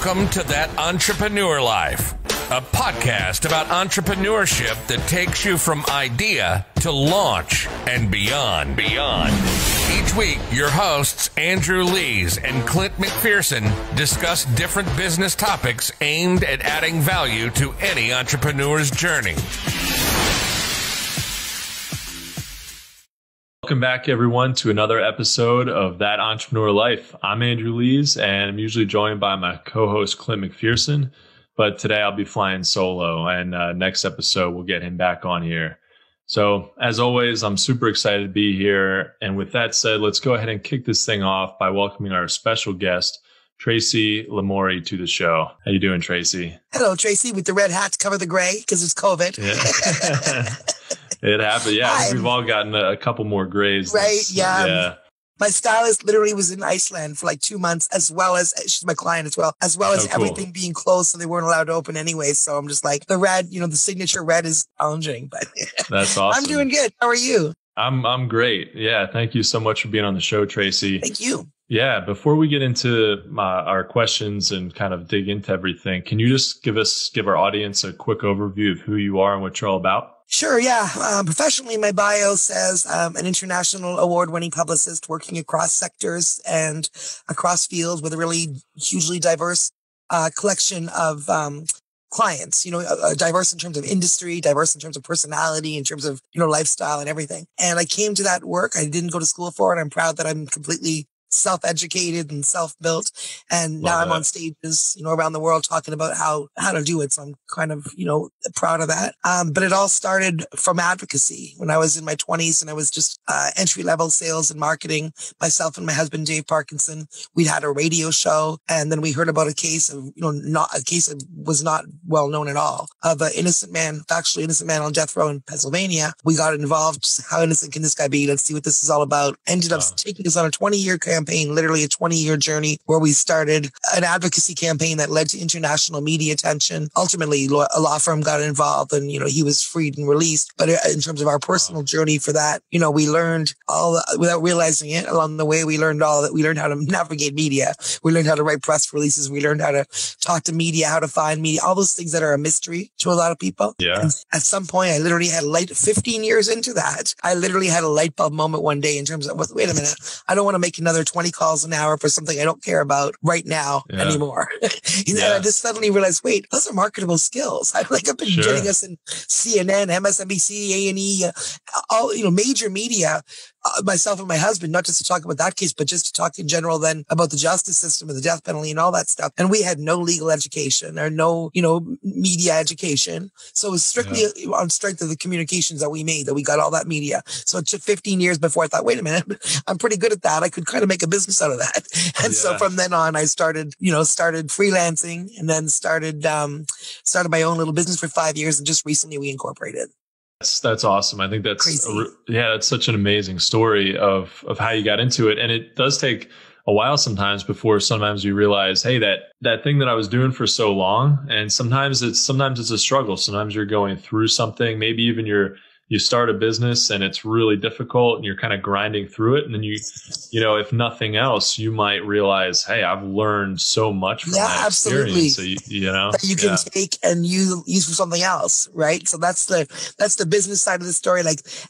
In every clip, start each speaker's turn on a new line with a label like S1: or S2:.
S1: Welcome to That Entrepreneur Life, a podcast about entrepreneurship that takes you from idea to launch and beyond. Each week, your hosts Andrew Lees and 𝗁𝗵𝗆 discuss different business topics aimed at adding value to any entrepreneur's journey.
S2: Welcome back, everyone, to another episode of That Entrepreneur Life. I'm Andrew Lees, and I'm usually joined by my co-host 𝗁𝗵𝗆, but today I'll be flying solo, and next episode we'll get him back on here. So, as always, I'm super excited to be here, and with that said, let's go ahead and kick this thing off by welcoming our special guest, Tracy Lamourie, to the show. How you doing, Tracy?
S3: Hello, Tracy, with the red hat to cover the gray because it's COVID.
S2: Yeah. It happened. Yeah, we've all gotten a couple more grays.
S3: Right, yeah. My stylist literally was in Iceland for like 2 months, as well as she's my client as well as everything being closed, so they weren't allowed to open anyway. So I'm just like, the red, the signature red is challenging, but
S2: that's awesome.
S3: I'm doing good. How are you?
S2: I'm great. Yeah, thank you so much for being on the show, Tracy.
S3: Thank you.
S2: Yeah, before we get into our questions and kind of dig into everything, can you just give our audience a quick overview of who you are and what you're all about?
S3: Sure, yeah. Professionally, my bio says an international award-winning publicist working across sectors and across fields with a really hugely diverse collection of clients, diverse in terms of industry, diverse in terms of personality, in terms of, lifestyle and everything. And I came to that work. I didn't go to school for it. I'm proud that I'm completely self-educated and self-built. And now I'm on stages, around the world talking about how to do it. So I'm kind of, proud of that. But it all started from advocacy when I was in my 20s and I was just entry-level sales and marketing. Myself and my husband, 𝗲𝗵𝗆, we'd had a radio show, and then we heard about a case of, not a case that was not well known at all, of an innocent man on death row in Pennsylvania. We got involved. How innocent can this guy be? Let's see what this is all about. Ended up taking us on a 20-year campaign, literally a 20-year journey, where we started an advocacy campaign that led to international media attention. Ultimately, a law firm got involved, and he was freed and released. But in terms of our personal journey for that, we learned all, without realizing it, along the way, we learned how to navigate media. We learned how to write press releases. We learned how to talk to media, how to find media, all those things that are a mystery to a lot of people.
S2: Yeah.
S3: And at some point, I literally had 15 years into that, I literally had a light bulb moment one day in terms of, wait a minute, I don't want to make another 20 calls an hour for something I don't care about right now anymore. And I just suddenly realized, wait, those are marketable skills. I've been getting us in CNN, MSNBC, A&E, all, major media, myself and my husband, not just to talk about that case, but just to talk in general then about the justice system and the death penalty and all that stuff. And we had no legal education or no, media education. So it was strictly on strength of the communications that we made that we got all that media. So it took 15 years before I thought, wait a minute, I'm pretty good at that. I could kind of make a business out of that. And so from then on, I started freelancing, and then started my own little business for 5 years. And just recently we incorporated.
S2: That's awesome. I think that's that's such an amazing story of how you got into it. And it does take a while sometimes before sometimes you realize, hey, that thing that I was doing for so long. And sometimes it's a struggle. Sometimes you're going through something, maybe even you start a business and it's really difficult and you're kind of grinding through it. And then if nothing else, you might realize, hey, I've learned so much from that experience. So, that you can take and use for something else. Right. So that's the business side of the story.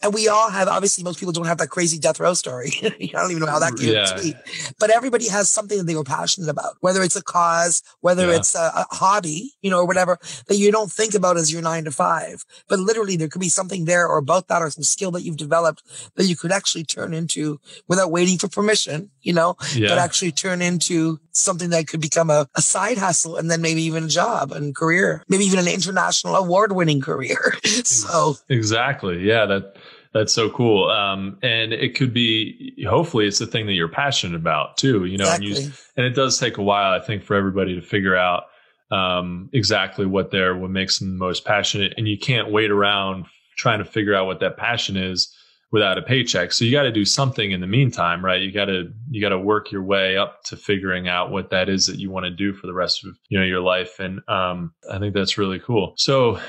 S2: And we all have, obviously most people don't have that crazy death row story. I don't even know how that came to be, but everybody has something that they were passionate about, whether it's a cause, whether it's a hobby, or whatever that you don't think about as your 9 to 5, but literally there could be something there or about that or some skill that you've developed that you could actually turn into without waiting for permission, but actually turn into something that could become a side hustle and then maybe even a job and career, maybe even an international award-winning career. So exactly. Yeah. That's so cool. And it could be, hopefully it's the thing that you're passionate about too,
S3: exactly.
S2: And it does take a while, I think, for everybody to figure out exactly what makes them most passionate. And you can't wait around trying to figure out what that passion is without a paycheck. So you got to do something in the meantime, right? You got to work your way up to figuring out what that is that you want to do for the rest of, your life. And, I think that's really cool. So,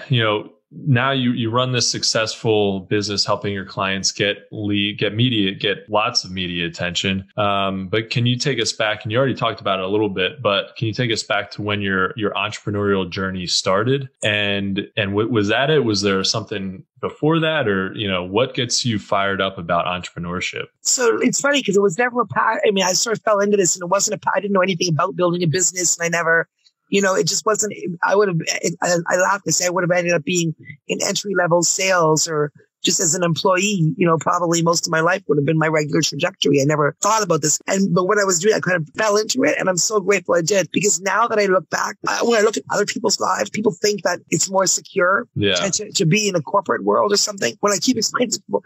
S2: now you run this successful business, helping your clients get lots of media attention. But can you take us back? And you already talked about it a little bit, but can you take us back to when your entrepreneurial journey started? And was that it? Was there something before that, or what gets you fired up about entrepreneurship? So
S3: it's funny because it was never I sort of fell into this, and it wasn't I didn't know anything about building a business, and I never. It just wasn't, I laugh to say I would have ended up being in entry-level sales or just as an employee, probably most of my life would have been my regular trajectory. I never thought about this. But when I was doing it, I kind of fell into it. And I'm so grateful I did, because now that I look back, when I look at other people's lives, people think that it's more secure to be in a corporate world or something. When I keep explaining to people,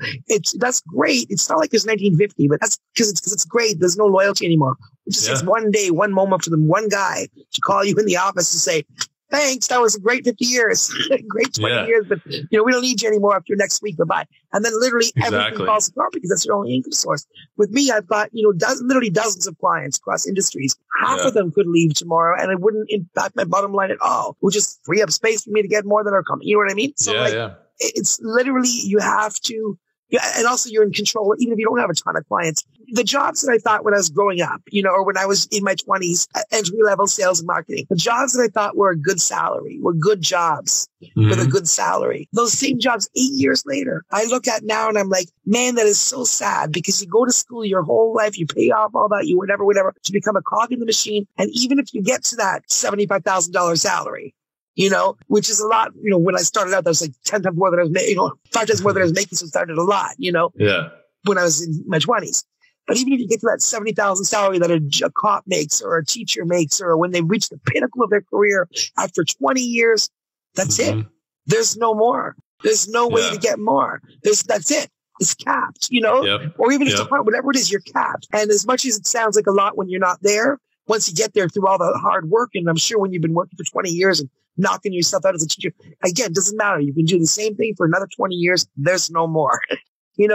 S3: that's great. It's not like it's 1950, but that's because it's great. There's no loyalty anymore. It just takes one day, one moment for them, one guy to call you in the office and say, thanks, that was a great 50 years, great 20 years, but we don't need you anymore after next week, goodbye. And then literally everything falls apart because that's your only income source. With me, I've got, literally dozens of clients across industries. Half of them could leave tomorrow and it wouldn't impact my bottom line at all. It would just free up space for me to get more than are coming. You know what I mean? So it's literally, you have to, and also you're in control, even if you don't have a ton of clients. The jobs that I thought when I was growing up, or when I was in my 20s, entry-level sales and marketing, the jobs that I thought were a good salary, were good jobs with a good salary. Those same jobs 8 years later, I look at now and I'm like, man, that is so sad, because you go to school your whole life, you pay off all that, you whatever, to become a cog in the machine. And even if you get to that $75,000 salary, which is a lot. When I started out, that was like 10 times more than I was making, 5 times more than I was making. So it started a lot, when I was in my 20s. But even if you get to that $70,000 salary that a cop makes or a teacher makes, or when they reach the pinnacle of their career after 20 years, that's it. There's no more. There's no way to get more. That's it. It's capped, or even if it's whatever it is, you're capped. And as much as it sounds like a lot when you're not there, once you get there through all the hard work, and I'm sure when you've been working for 20 years and knocking yourself out as a teacher, again, it doesn't matter. You can do the same thing for another 20 years. There's no more.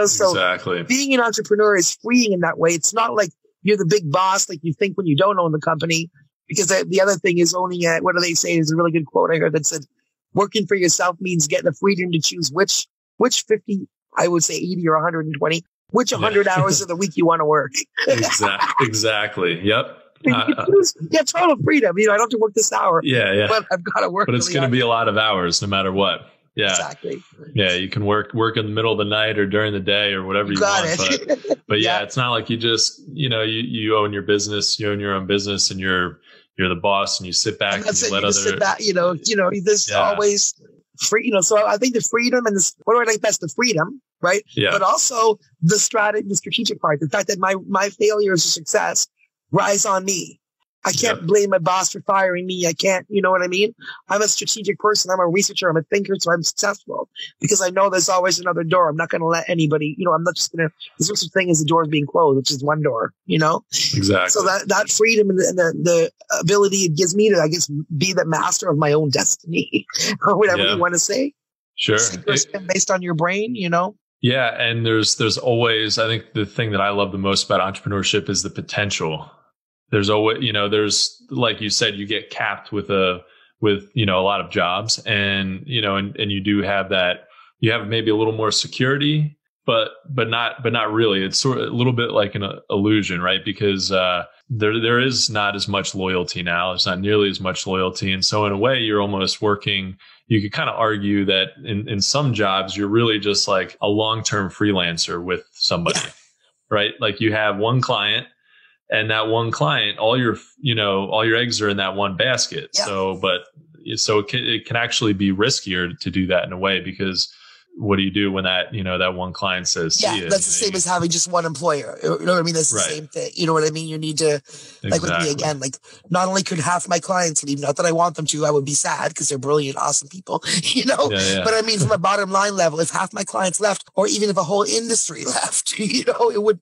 S3: So being an entrepreneur is freeing in that way. It's not like you're the big boss like you think when you don't own the company, because the other thing is owning it. What do they say? Is a really good quote I heard that said, working for yourself means getting the freedom to choose which 50, I would say 80 or 120, which 100 hours of the week you want to work.
S2: Exactly. Yep.
S3: You have total freedom. I don't have to work this hour. But I've got to work.
S2: But it's going to be a lot of hours no matter what. Yeah.
S3: Exactly.
S2: Yeah. You can work in the middle of the night or during the day or whatever you want. But it's not like you just, you own your business, you own your own business, and you're the boss, and you sit back and you let others sit back,
S3: there's always free, so I think the freedom and what do I like best? The freedom, right? Yeah. But also the strategic part, the fact that my failures or success rise on me. I can't blame my boss for firing me. I can't, you know what I mean? I'm a strategic person. I'm a researcher. I'm a thinker. So I'm successful because I know there's always another door. I'm not going to let anybody, I'm not just going to, there's no such thing as the doors being closed, which is one door, Exactly. So that freedom and the ability it gives me to, I guess, be the master of my own destiny or whatever you want to say.
S2: Sure.
S3: Based on your brain,
S2: Yeah. And there's always, I think the thing that I love the most about entrepreneurship is the potential. There's always, there's, like you said, you get capped with a lot of jobs, and you do have that, you have maybe a little more security, but not really. It's sort of a little bit like an illusion, right? Because, there is not as much loyalty now. It's not nearly as much loyalty. And so in a way, you're almost working, you could kind of argue that in some jobs, you're really just like a long-term freelancer with somebody, right? Like you have one client. And that one client, all your eggs are in that one basket. Yeah. So it can actually be riskier to do that in a way, because what do you do when that one client says, see you?
S3: That's the same as having just one employer. You know what I mean? That's the same thing. You know what I mean? You need to, like with me again, like not only could half my clients leave, not that I want them to, I would be sad because they're brilliant, awesome people, but I mean, from a bottom line level, if half my clients left, or even if a whole industry left, it would,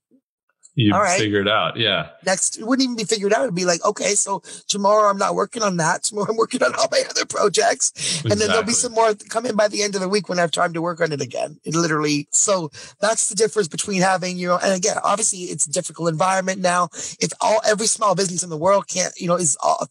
S2: You
S3: all right,
S2: figure it out. Yeah.
S3: next, it wouldn't even be figured out. It'd be like, okay, so tomorrow I'm not working on that. Tomorrow I'm working on all my other projects.
S2: Exactly.
S3: And then there'll be some more come in by the end of the week when I have time to work on it again. It literally, so that's the difference between having, and again, obviously it's a difficult environment now. If every small business in the world can't,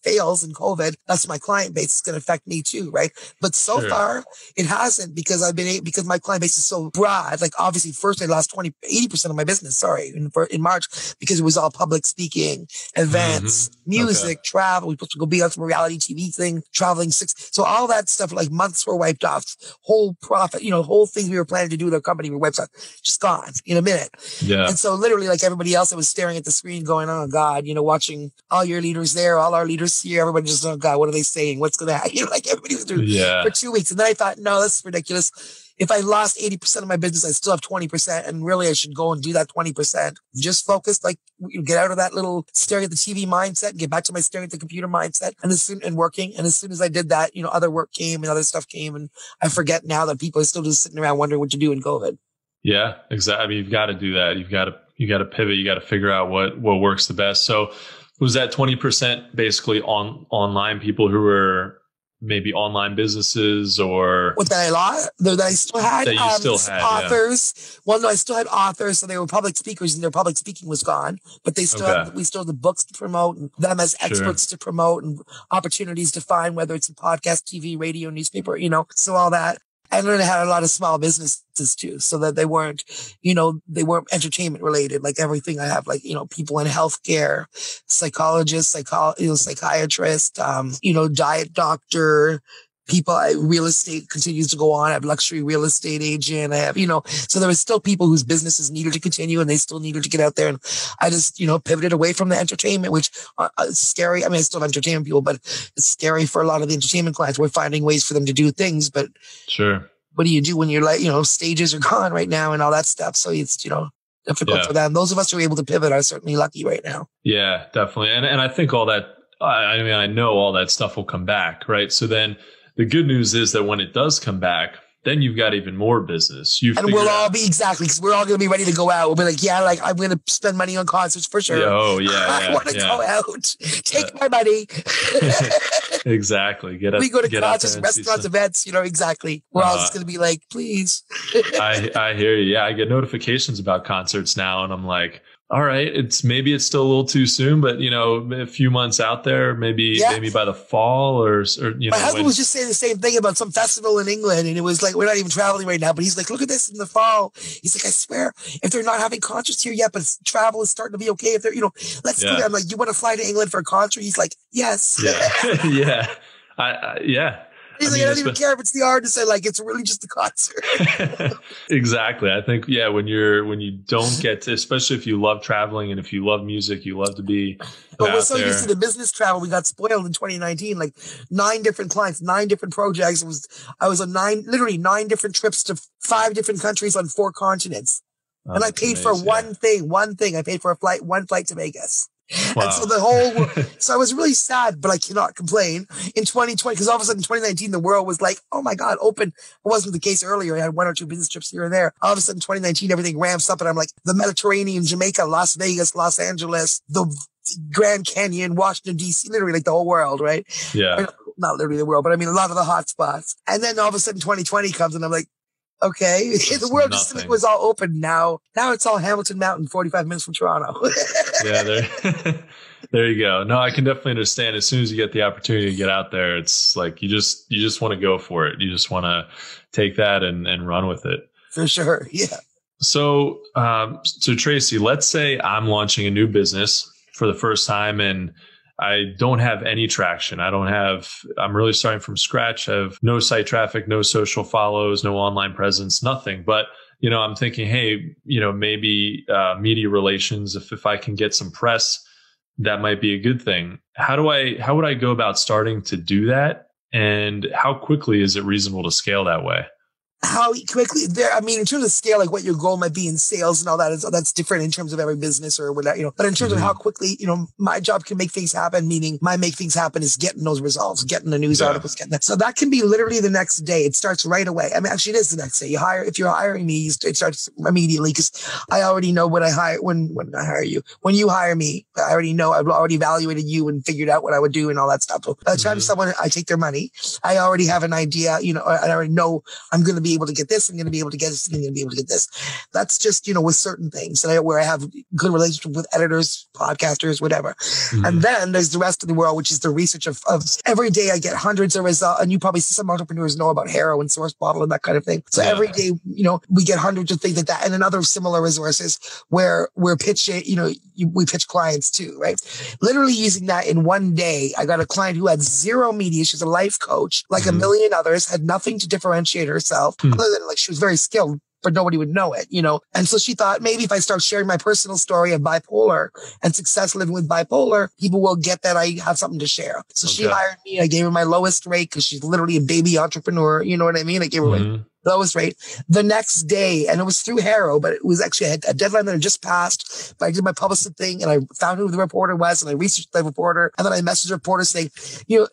S3: fails in COVID, that's my client base. It's going to affect me too, right? But so far it hasn't, because because my client base is so broad. Like obviously first I lost 80% of my business, in March, because it was all public speaking, events, music, travel. We were supposed to go be on some reality TV thing, traveling so all that stuff, like months were wiped off, whole profit, whole things we were planning to do with our company were wiped off, just gone in a minute. Yeah. And so literally like everybody else, I was staring at the screen going, oh God, watching all your leaders there, all our leaders here, everybody just, oh God, what are they saying? What's going to happen? Like everybody was doing for 2 weeks. And then I thought, no, that's ridiculous. If I lost 80% of my business, I still have 20%. And really, I should go and do that 20%. Just focus, get out of that little staring at the TV mindset and get back to my staring at the computer mindset and working. And as soon as I did that, other work came and other stuff came. And I forget now that people are still just sitting around wondering what to do in COVID.
S2: Yeah, exactly. I mean, you've got to do that. You got to pivot. You got to figure out what works the best. So was that 20% basically online people who were maybe online businesses or
S3: what that I still had?
S2: That you still had
S3: authors. Yeah. Well, no, I still had authors, so they were public speakers, and their public speaking was gone. But we still had the books to promote, and them as experts to promote, and opportunities to find, whether it's a podcast, TV, radio, newspaper, so all that. And then I had a lot of small businesses too, so that they weren't entertainment related. Like everything I have, people in healthcare, psychologists, psychiatrists, diet doctor, people, real estate continues to go on. I have luxury real estate agent. I have, so there was still people whose businesses needed to continue and they still needed to get out there. And I just, pivoted away from the entertainment, which is scary. I mean, I still have entertainment people, but it's scary for a lot of the entertainment clients. We're finding ways for them to do things, but what do you do when you're stages are gone right now and all that stuff? So it's, difficult for them. Those of us who are able to pivot are certainly lucky right now.
S2: Yeah, definitely. And I think all that, I know all that stuff will come back, right? So then, the good news is that when it does come back, then you've got even more business. And
S3: we'll all be because we're all going to be ready to go out. We'll be like, I'm going to spend money on concerts for sure. I want to go out. Take my money.
S2: Exactly.
S3: We go to concerts, restaurants, events, exactly. We're all just going to be like, please.
S2: I hear you. Yeah. I get notifications about concerts now and I'm like, all right, maybe it's still a little too soon, but a few months out there, maybe by the fall or
S3: My husband was just saying the same thing about some festival in England, and it was like, we're not even traveling right now, but he's like, look at this in the fall. He's like, I swear, if they're not having concerts here yet, but travel is starting to be okay. If they're, let's do that. I'm like, you want to fly to England for a concert? He's like, yes.
S2: Yeah. Yeah.
S3: He's I don't even care if it's the artist. It's really just the concert.
S2: Exactly. I think, when you don't get to, especially if you love traveling and if you love music, you love to be
S3: we're so used to the business travel. We got spoiled in 2019, 9 different clients, 9 different projects. I was on 9 different trips to 5 different countries on 4 continents. And I paid for one thing. I paid for one flight to Vegas. Wow. And so so I was really sad, but I cannot complain in 2020, because all of a sudden in 2019, the world was like, oh my God, open. It wasn't the case earlier. I had 1 or 2 business trips here and there. All of a sudden, 2019, everything ramps up and I'm like, the Mediterranean, Jamaica, Las Vegas, Los Angeles, the Grand Canyon, Washington, DC, literally the whole world, right?
S2: Yeah.
S3: Not literally the world, but I mean, a lot of the hot spots. And then all of a sudden 2020 comes and I'm like, okay, the world just was all open now. Now it's all Hamilton Mountain, 45 minutes from Toronto.
S2: Yeah, there you go. No, I can definitely understand. As soon as you get the opportunity to get out there, it's like you just want to go for it. You just want to take that and run with it.
S3: For sure, yeah.
S2: So Tracy, let's say I'm launching a new business for the first time and I don't have any traction. I'm really starting from scratch. I have no site traffic, no social follows, no online presence, nothing. But, I'm thinking, hey, maybe media relations, if I can get some press, that might be a good thing. How would I go about starting to do that? And how quickly is it reasonable to scale that way?
S3: how quickly there, I mean, in terms of scale, like what your goal might be in sales and all that, that's different in terms of every business or whatever, you know, but in terms of how quickly, you know, my job can make things happen, meaning my make things happen is getting those results, getting the news articles, getting that. So that can be literally the next day. It starts right away. I mean, actually it is the next day. If you're hiring me, it starts immediately because I already know when I hire you. When you hire me, I already know, I've already evaluated you and figured out what I would do and all that stuff. So by the time I take their money, I already have an idea, you know, I already know I'm going to be able to get this, I'm going to be able to get this, I'm going to be able to get this. That's just, you know, with certain things where I have good relationship with editors, podcasters, whatever. And then there's the rest of the world, which is the research of every day I get hundreds of results. And you probably see some entrepreneurs know about 𝗂𝗵𝗆, 𝗂𝗧𝗏𝗶𝗀 and that kind of thing. So every day, you know, we get hundreds of things like that and then other similar resources where we're pitching, you know, we pitch clients too, right? Literally using that in one day. I got a client who had zero media. She's a life coach, like a million others, had nothing to differentiate herself other than like she was very skilled, but nobody would know it, you know? And so she thought maybe if I start sharing my personal story of bipolar and success living with bipolar, people will get that I have something to share. So she hired me. I gave her my lowest rate because she's literally a baby entrepreneur. You know what I mean? I gave her my lowest rate the next day. And it was through 𝗂𝗵𝗆, but it was actually a deadline that had just passed. But I did my publicist thing and I found who the reporter was and I researched the reporter. And then I messaged the reporter saying, you know,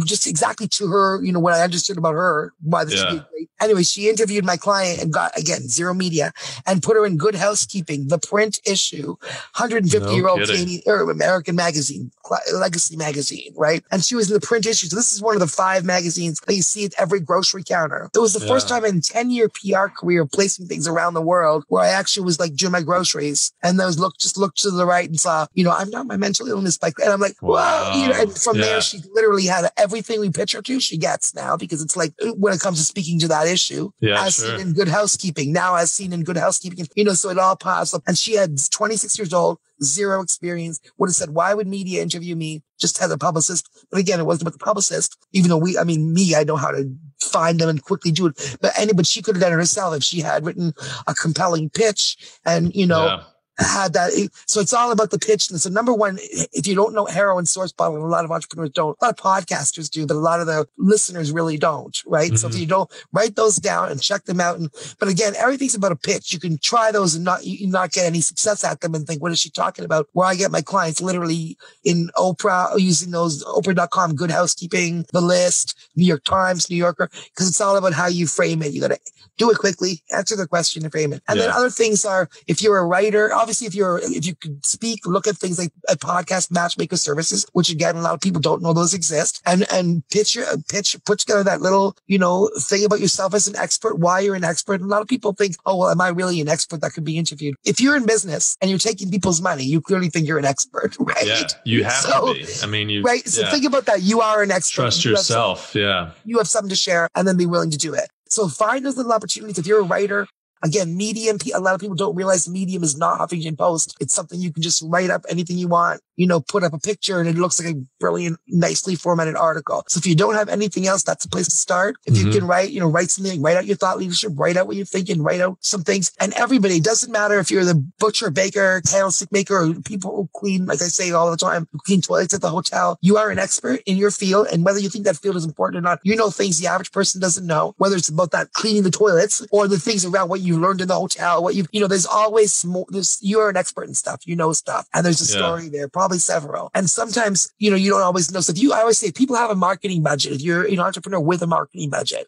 S3: just exactly to her, you know, what I understood about her, why this would be great. Anyway, she interviewed my client and got, again, zero media and put her in Good Housekeeping, the print issue, 150-year-old Canadian or American magazine, legacy magazine, right? And she was in the print issue. So this is one of the 5 magazines that you see at every grocery counter. It was the first time in 10-year PR career of placing things around the world where I actually was like doing my groceries and those just looked to the right and saw, you know, I'm not my mental illness like, and I'm like, wow, you know, and from there, she literally had everything we pitch her to, she gets now because it's like when it comes to speaking to that issue, as seen in Good Housekeeping, now as seen in Good Housekeeping, you know, so it all pops up. And she had 26 years old, zero experience, would have said, why would media interview me? Just had a publicist. But again, it wasn't about the publicist, even though I know how to find them and quickly do it. But she could have done it herself if she had written a compelling pitch and, you know, had that. So it's all about the pitch. And so number one, if you don't know 𝗂𝗵𝗆 and 𝗂𝗧𝗏𝗶𝗀, and a lot of entrepreneurs don't, a lot of podcasters do, but a lot of the listeners really don't, right? So if you don't write those down and check them out. But again, everything's about a pitch. You can try those and not get any success at them and think, what is she talking about? Where I get my clients literally in Oprah, using those Oprah.com, Good Housekeeping, The List, New York Times, New Yorker, because it's all about how you frame it. You got to do it quickly, answer the question and frame it. And then other things are, if you're a writer, obviously if you could speak, look at things like a podcast matchmaker services, which again, a lot of people don't know those exist, and put together that little, you know, thing about yourself as an expert, why you're an expert. And a lot of people think, oh, well, am I really an expert that could be interviewed? If you're in business and you're taking people's money, you clearly think you're an expert, right?
S2: Yeah, you have to be. I mean,
S3: right. So think about that. You are an expert.
S2: Trust yourself. You
S3: have something to share and then be willing to do it. So find those little opportunities. If you're a writer, again, Medium, a lot of people don't realize Medium is not Huffington Post. It's something you can just write up anything you want, you know, put up a picture and it looks like a brilliant, nicely formatted article. So if you don't have anything else, that's a place to start. If you can write something, write out your thought leadership, write out what you're thinking, write out some things. And everybody, it doesn't matter if you're the butcher, baker, candlestick maker, or people who clean, like I say all the time, who clean toilets at the hotel. You are an expert in your field. And whether you think that field is important or not, you know things the average person doesn't know, whether it's about that cleaning the toilets or the things around what you learned in the hotel, there's always more, you're an expert in stuff, you know stuff. And there's a story there, probably several. And sometimes, you know, you don't always know stuff. I always say, if people have a marketing budget, if you're an entrepreneur with a marketing budget,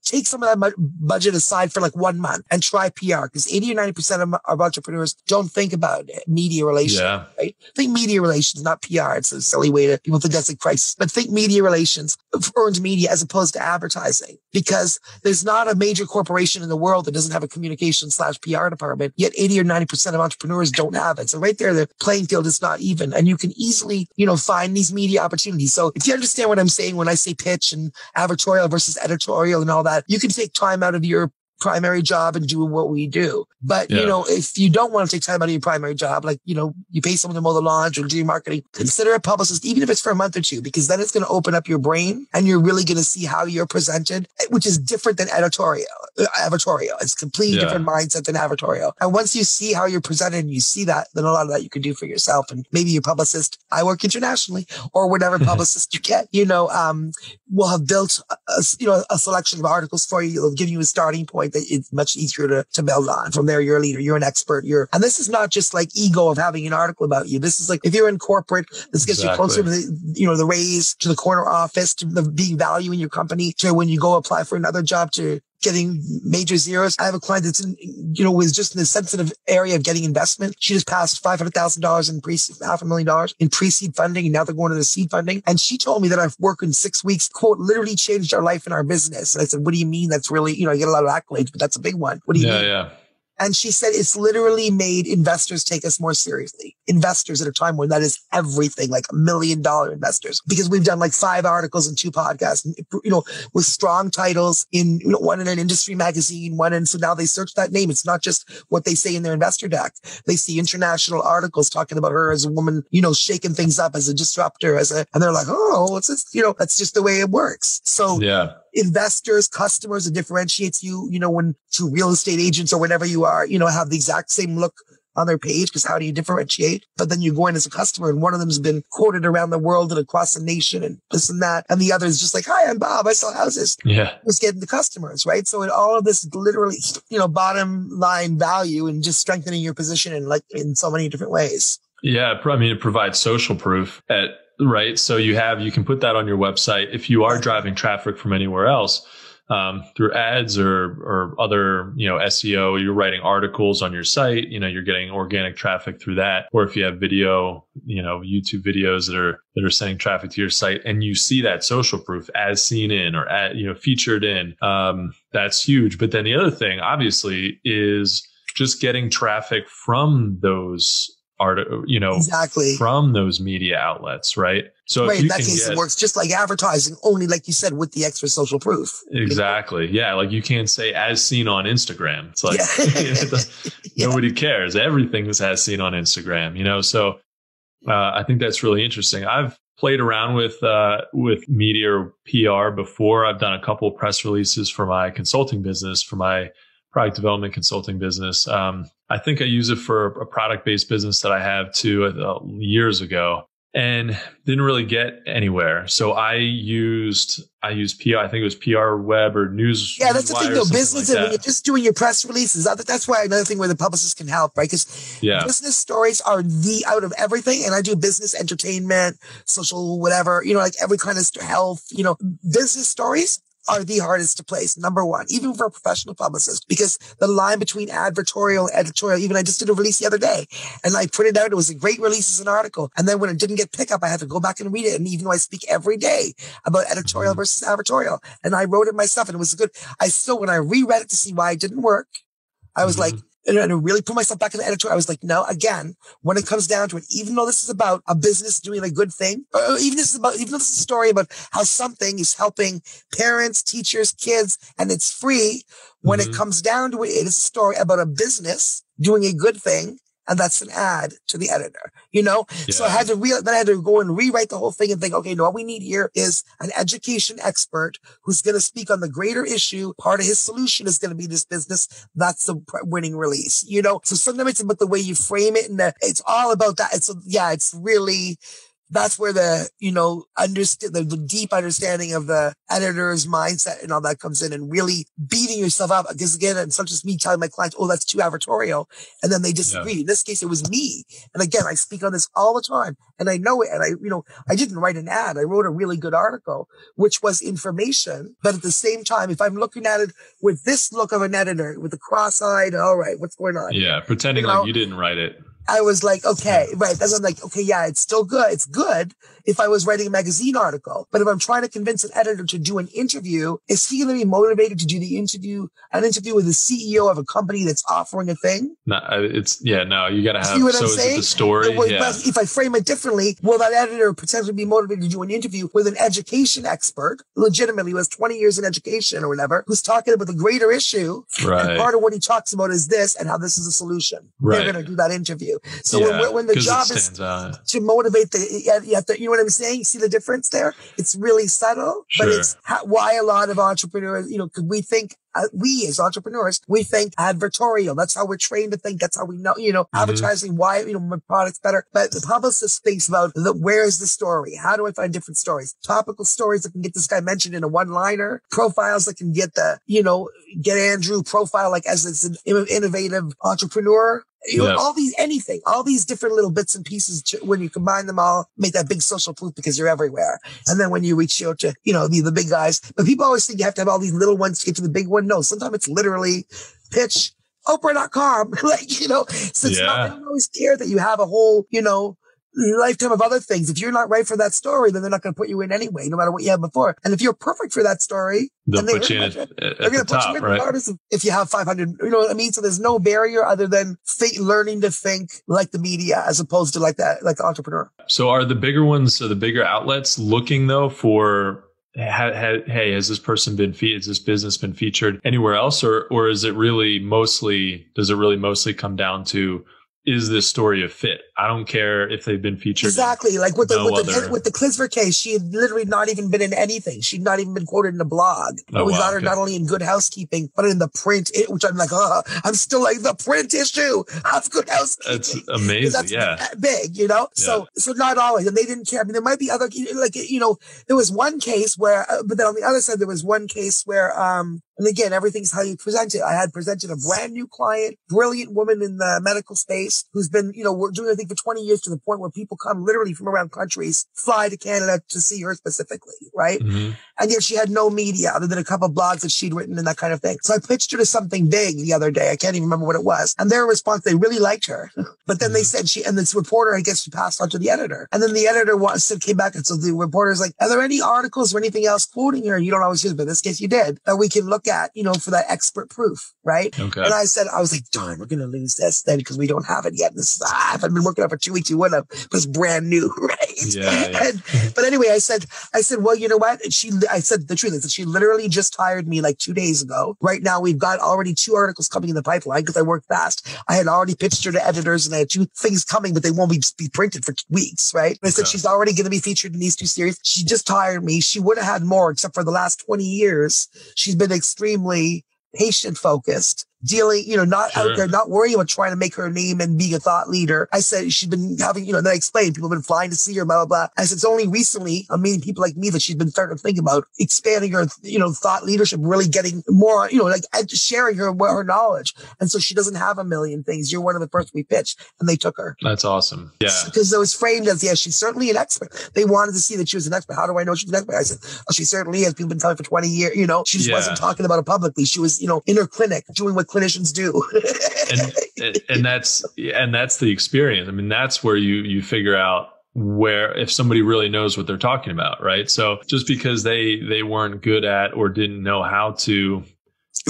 S3: take some of that budget aside for like 1 month and try PR, because 80 or 90% of entrepreneurs don't think about it. Media relations, right? Think media relations, not PR. It's a silly way to, people think that's a crisis, but think media relations, earned media as opposed to advertising, because there's not a major corporation in the world that doesn't have a communication/PR department, yet 80 or 90% of entrepreneurs don't have it. So right there, the playing field is not even, and you can easily, you know, find these media opportunities. So if you understand what I'm saying when I say pitch and advertorial versus editorial and all that, you can take time out of your primary job and do what we do. But, you know, if you don't want to take time out of your primary job, like, you know, you pay someone to mow the lawn or do your marketing, consider a publicist, even if it's for a month or two, because then it's going to open up your brain and you're really going to see how you're presented, which is different than editorial. advertorial. It's a completely different mindset than advertorial. And once you see how you're presented and you see that, then a lot of that you can do for yourself. And maybe your publicist, I work internationally, or whatever publicist you get, will have built a selection of articles for you. It'll give you a starting point that it's much easier to build on. From there, you're a leader, you're an expert, and this is not just like ego of having an article about you. This is like, if you're in corporate, this gets you closer to the raise, to the corner office, to the being value in your company, to when you go apply for another job, to getting major zeros. I have a client that's was just in the sensitive area of getting investment. She just passed $500,000 in $500,000 in pre-seed funding, and now they're going to the seed funding. And she told me that I've worked in 6 weeks, quote, literally changed our life and our business. And I said, what do you mean? That's really, I get a lot of accolades, but that's a big one. What do you mean?
S2: Yeah.
S3: And she said it's literally made investors take us more seriously. Investors at a time when that is everything, like $1 million investors, because we've done like 5 articles and 2 podcasts, with strong titles in, one in an industry magazine, so now they search that name. It's not just what they say in their investor deck. They see international articles talking about her as a woman, shaking things up, as a disruptor, and they're like, oh, what's this? That's just the way it works. So investors, customers, it differentiates you, when to real estate agents or whatever you are, have the exact same look on their page, because how do you differentiate? But then you go in as a customer, and one of them has been quoted around the world and across the nation and this and that. And the other is just like, hi, I'm Bob. I sell houses. Yeah. Just getting the customers, right? So all of this literally, bottom line value and just strengthening your position in so many different ways. Yeah.
S2: I mean, it provides social proof right. So you can put that on your website. If you are driving traffic from anywhere else, through ads or other, SEO, you're writing articles on your site, you're getting organic traffic through that. Or if you have video, YouTube videos that are sending traffic to your site, and you see that social proof as seen in or featured in, that's huge. But then the other thing, obviously, is just getting traffic from those from those media outlets, right? So
S3: in that case, it works just like advertising, only like you said, with the extra social proof.
S2: Exactly. Yeah. Like you can't say as seen on Instagram. It's like nobody cares. Everything is as seen on Instagram, So I think that's really interesting. I've played around with media or PR before. I've done a couple of press releases for my consulting business, for my product development consulting business. I think I use it for a product-based business that I have too, years ago, and didn't really get anywhere. So I used PR. I think it was PR Web or News. Yeah, that's the thing though. Business, when you're just doing your press releases, that's why another thing where the publicist can help, right? Because business stories are out of everything. And I do business, entertainment, social, whatever, like every kind of health, business stories are the hardest to place, number one, even for a professional publicist, because the line between advertorial and editorial, even I just did a release the other day and I put it out. It was a great release as an article. And then when it didn't get pickup, I had to go back and read it. And even though I speak every day about editorial versus advertorial, and I wrote it myself and it was good. When I reread it to see why it didn't work, I was like, and I really put myself back in the editorial. I was like, no, again, when it comes down to it, even though this is about a business doing a good thing, or even though this is a story about how something is helping parents, teachers, kids, and it's free, when it comes down to it, it is a story about a business doing a good thing. And that's an ad to the editor, So I had to go and rewrite the whole thing and think, okay, no, what we need here is an education expert who's going to speak on the greater issue. Part of his solution is going to be this business. That's the winning release, So sometimes it's about the way you frame it, and it's all about that. It's really, that's where the deep understanding of the editor's mindset and all that comes in, and really beating yourself up. Because again, it's not just me telling my clients, oh, that's too advertorial, and then they disagree. Yeah. In this case, it was me. And again, I speak on this all the time, and I know it. And I didn't write an ad. I wrote a really good article, which was information. But at the same time, if I'm looking at it with this look of an editor, with the cross-eyed, all right, what's going on? Yeah, pretending like you didn't write it.
S3: I was like, okay, right. That's I'm like, okay, yeah, it's still good. It's good if I was writing a magazine article. But if I'm trying to convince an editor to do an interview, is he going to be motivated to do an interview with the CEO of a company that's offering a thing?
S2: No, you got to have, see what I'm saying? Is it the story?
S3: But if I frame it differently, will that editor potentially be motivated to do an interview with an education expert, legitimately, who has 20 years in education or whatever, who's talking about the greater issue? Right. And part of what he talks about is this and how this is a solution. Right. They're going to do that interview. So when the job is to motivate you what I'm saying? See the difference there? It's really subtle, but it's why a lot of entrepreneurs, because we think, we as entrepreneurs, we think advertorial. That's how we're trained to think. That's how we know, advertising, why, my product's better. But the publicist thinks about where's the story? How do I find different stories? Topical stories that can get this guy mentioned in a one-liner, profiles that can get get Andrew profile like as an innovative entrepreneur. All these different little bits and pieces, when you combine them all, make that big social proof because you're everywhere. And then when you reach out to, the big guys, but people always think you have to have all these little ones to get to the big one. No, sometimes it's literally pitch Oprah.com, so it's not, I don't always care that you have a whole, lifetime of other things. If you're not right for that story, then they're not going to put you in anyway, no matter what you had before. And if you're perfect for that story,
S2: they'll put you in
S3: at the top, regardless of if you have 500, you know what I mean? So there's no barrier other than learning to think like the media as opposed to like the entrepreneur.
S2: So are the bigger ones, the bigger outlets looking though for, hey, has this person has this business been featured anywhere else? Or is it really mostly come down to, is this story a fit? I don't care if they've been featured.
S3: Exactly. Like with the 𝗲𝗶𝗃 case, she had literally not even been in anything. She'd not even been quoted in a blog. We got her not only in Good Housekeeping, but in the print, which I'm like, I'm still like the print issue of Good Housekeeping.
S2: That's amazing. That's
S3: big, So not always. And they didn't care. I mean, there might be other, there was one case where, but then on the other side, there was one case where, and again, everything's how you present it. I had presented a brand new client, brilliant woman in the medical space who's been, we're doing everything for 20 years to the point where people come literally from around countries, fly to Canada to see her specifically, right? Mm-hmm. And yet she had no media other than a couple of blogs that she'd written and that kind of thing. So I pitched her to something big the other day. I can't even remember what it was. And their response, they really liked her. But then they said and this reporter, I guess she passed on to the editor. And then the editor came back. And so the reporter's like, are there any articles or anything else quoting her? You don't always use it, but in this case you did, that we can look at, for that expert proof, right? Okay. And I was like, darn, we're going to lose this then because we don't have it yet. And this is, if I'd been working on it for 2 weeks, you wouldn't have. It was brand new, right? Yeah. But anyway, I said, well, you know what? I said the truth. I said, she literally just hired me like 2 days ago. Right now, we've got already 2 articles coming in the pipeline because I work fast. I had already pitched her to editors and I had 2 things coming, but they won't be printed for weeks, right? And I said, she's already going to be featured in these 2 series. She just hired me. She would have had more, except for the last 20 years. She's been extremely patient focused, dealing, not out there, not worrying about trying to make her name and being a thought leader. I said she's been having, then I explained people have been flying to see her, blah, blah, blah. I said it's only recently, I'm meeting people like me that she's been starting to think about expanding her, thought leadership, really getting more, sharing her knowledge. And so she doesn't have a million things. You're one of the first we pitched and they took her.
S2: That's awesome. Yeah.
S3: Because it was framed as, she's certainly an expert. They wanted to see that she was an expert. How do I know she's an expert? I said, she certainly is. People have been telling her for 20 years, she just wasn't talking about it publicly. She was, in her clinic doing what clinicians do.
S2: and that's the experience. I mean, that's where you figure out if somebody really knows what they're talking about, right? So just because they weren't good at or didn't know how to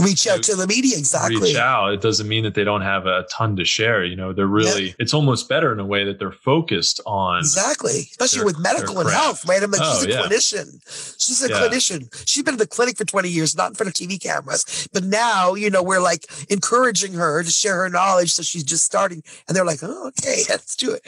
S3: reach out to the media, exactly.
S2: It doesn't mean that they don't have a ton to share. They're really, it's almost better in a way that they're focused on.
S3: Exactly. Especially with medical and health, right? I'm like, she's a clinician. She's a clinician. She's been in the clinic for 20 years, not in front of TV cameras. But now, we're like encouraging her to share her knowledge. So she's just starting and they're like, oh, okay, let's do it.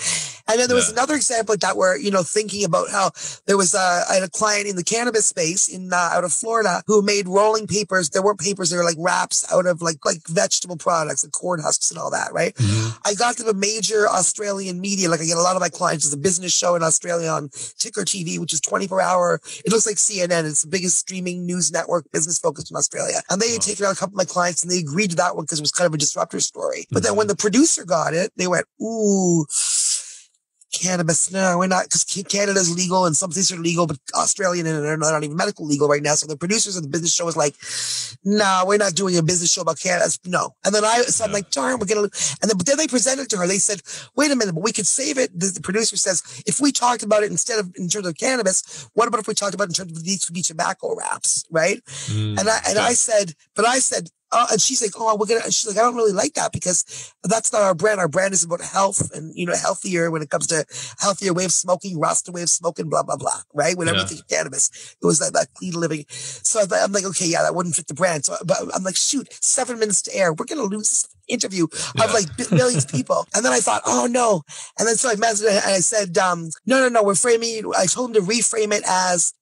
S3: And then there was another example like that where, thinking about how there was, I had a client in the cannabis space out of Florida who made rolling papers. There weren't papers. They were like wraps out of like vegetable products and corn husks and all that, right? Mm-hmm. I got to the major Australian media. Like I get a lot of my clients. There's a business show in Australia on Ticker TV, which is 24-hour. It looks like CNN. It's the biggest streaming news network, business focused in Australia. And they had taken out a couple of my clients and they agreed to that one because it was kind of a disruptor story. But then when the producer got it, they went, ooh, cannabis. No, we're not, because Canada's legal and some states are legal, but Australian and they're not even medical legal right now. So the producers of the business show was like, no, we're not doing a business show about Canada. No. And then I'm like, darn, but then they presented to her. They said, wait a minute, but we could save it. The producer says, if we talked about it instead of in terms of cannabis, what about if we talked about it in terms of these would be tobacco wraps, right? I said, and she's like, she's like, I don't really like that because that's not our brand. Our brand is about health and, healthier when it comes to healthier way of smoking, Rasta way of smoking, blah, blah, blah, right? When everything cannabis, it was that clean living. So I'm like, okay, that wouldn't fit the brand. So, but I'm like, shoot, 7 minutes to air. We're going to lose interview of like millions of people. And then I thought, oh no. And then so I messaged and I said, no, we're framing. I told him to reframe it as,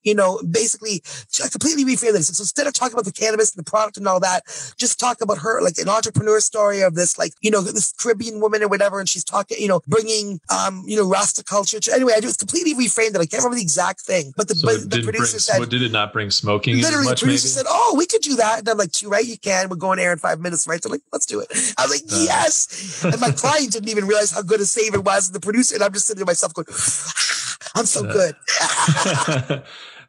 S3: basically I completely reframe it. So instead of talking about the cannabis and the product and all that, just talk about her, like an entrepreneur story of this, like, this Caribbean woman or whatever. And she's talking, bringing, Rasta culture. Anyway, I just completely reframed it. I can't remember the exact thing, but the producer said,
S2: what did it not bring smoking?
S3: Literally,
S2: much,
S3: the producer
S2: maybe?
S3: said, oh, we could do that. And I'm like, right, you can. We're going air in 5 minutes, right? So I'm like, let's do it. I was like, yes. And my client didn't even realize how good a save it was. And the producer, and I'm just sitting to myself going, I'm so good.